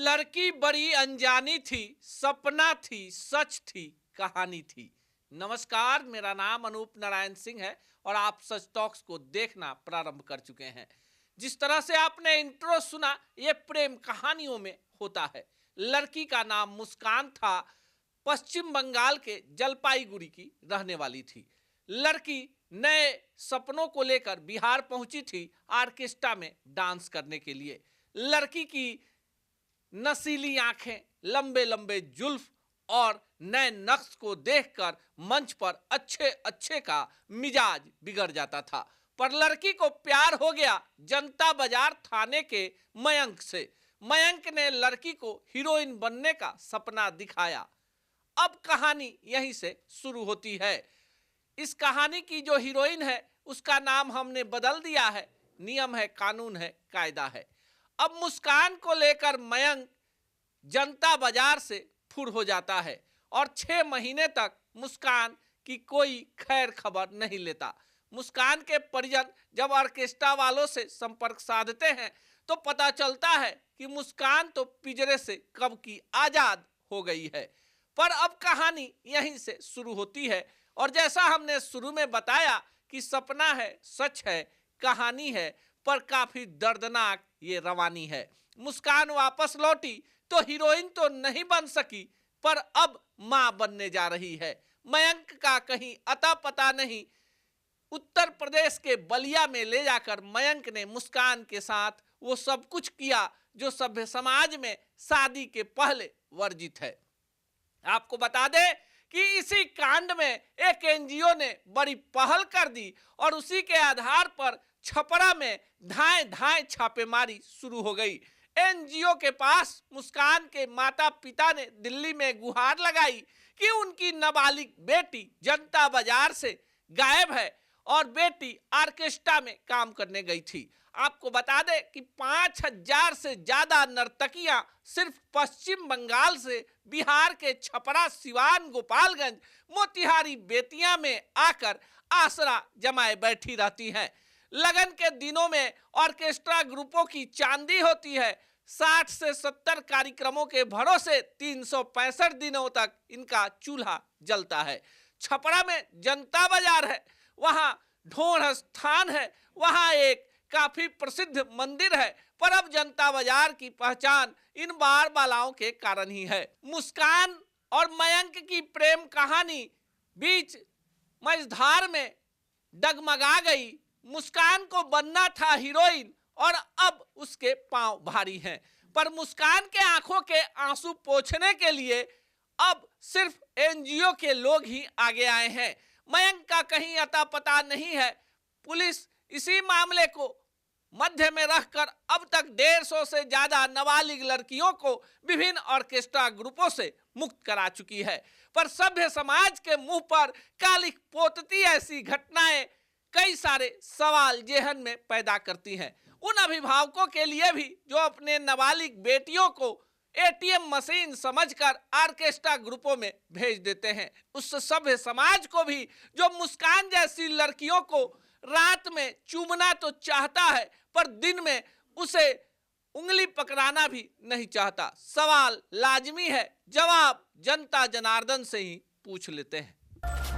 लड़की बड़ी अनजानी थी, सपना थी, सच थी, कहानी थी। नमस्कार, मेरा नाम अनूप नारायण सिंह है और आप सच टॉक्स को देखना प्रारंभ कर चुके हैं। जिस तरह से आपने इंट्रो सुना, ये प्रेम कहानियों में होता है। लड़की का नाम मुस्कान था, पश्चिम बंगाल के जलपाईगुड़ी की रहने वाली थी। लड़की नए सपनों को लेकर बिहार पहुंची थी ऑर्केस्ट्रा में डांस करने के लिए। लड़की की नसीली आंखें, लंबे लंबे जुल्फ और नए नक्श को देखकर मंच पर अच्छे अच्छे का मिजाज बिगड़ जाता था। पर लड़की को प्यार हो गया जनता बाजार थाने के मयंक से। मयंक ने लड़की को हीरोइन बनने का सपना दिखाया। अब कहानी यहीं से शुरू होती है। इस कहानी की जो हीरोइन है उसका नाम हमने बदल दिया है। नियम है, कानून है, कायदा है। अब मुस्कान को लेकर मयंक जनता बाजार से फुर हो जाता है और 6 महीने तक मुस्कान की कोई खैर खबर नहीं लेता। मुस्कान के परिजन जब ऑर्केस्ट्रा वालों से संपर्क साधते हैं तो पता चलता है कि मुस्कान तो पिंजरे से कब की आजाद हो गई है। पर अब कहानी यहीं से शुरू होती है और जैसा हमने शुरू में बताया कि सपना है, सच है, कहानी है, पर काफी दर्दनाक ये रवानी है। मुस्कान वापस लौटी तो हीरोइन तो नहीं बन सकी, पर अब मां बनने जा रही है। मयंक का कहीं अता पता नहीं। उत्तर प्रदेश के बलिया में ले जाकर मयंक ने मुस्कान के साथ वो सब कुछ किया जो सभ्य समाज में शादी के पहले वर्जित है। आपको बता दें कि इसी कांड में एक एनजीओ ने बड़ी पहल कर दी और उसी के आधार पर छपरा में धाएं धाएं छापेमारी शुरू हो गई। एनजीओ के पास मुस्कान के माता पिता ने दिल्ली में गुहार लगाई कि उनकी नाबालिग बेटी जनता बाजार से गायब है और बेटी ऑर्केस्ट्रा में काम करने गई थी। आपको बता दें कि 5000 से ज्यादा नर्तकियां सिर्फ पश्चिम बंगाल से बिहार के छपरा, सिवान, गोपालगंज, मोतिहारी, बेतिया में आकर आसरा जमाए बैठी रहती हैं। लगन के दिनों में ऑर्केस्ट्रा ग्रुपों की चांदी होती है। 60 से 70 कार्यक्रमों के भरोसे 365 दिनों तक इनका चूल्हा जलता है। छपरा में जनता बाजार है, वहां ढोढ़ स्थान है, वहां एक काफी प्रसिद्ध मंदिर है, पर अब जनता बाजार की पहचान इन बार बालाओं के कारण ही है। मुस्कान और मयंक की प्रेम कहानी बीच मझधार में डगमगा गई। मुस्कान को बनना था हीरोइन और अब उसके पांव भारी हैं। पर मुस्कान के आंखों के आंसू पोंछने के लिए अब सिर्फ एनजीओ के लोग ही आगे आए हैं। मयंक का कहीं अता पता नहीं है। पुलिस इसी मामले को मध्य में रखकर अब तक 150 से ज्यादा नाबालिग लड़कियों को विभिन्न ऑर्केस्ट्रा ग्रुपों से मुक्त करा चुकी है। पर सभ्य समाज के मुंह पर कालिक पोतती ऐसी घटनाएं कई सारे सवाल जेहन में पैदा करती हैं। उन अभिभावकों के लिए भी जो अपने नाबालिग बेटियों को एटीएम मशीन समझकर ऑर्केस्ट्रा ग्रुपों में भेज देते हैं। उस सभ्य समाज को भी जो मुस्कान जैसी लड़कियों को रात में चूमना तो चाहता है पर दिन में उसे उंगली पकड़ाना भी नहीं चाहता। सवाल लाजमी है, जवाब जनता जनार्दन से ही पूछ लेते हैं।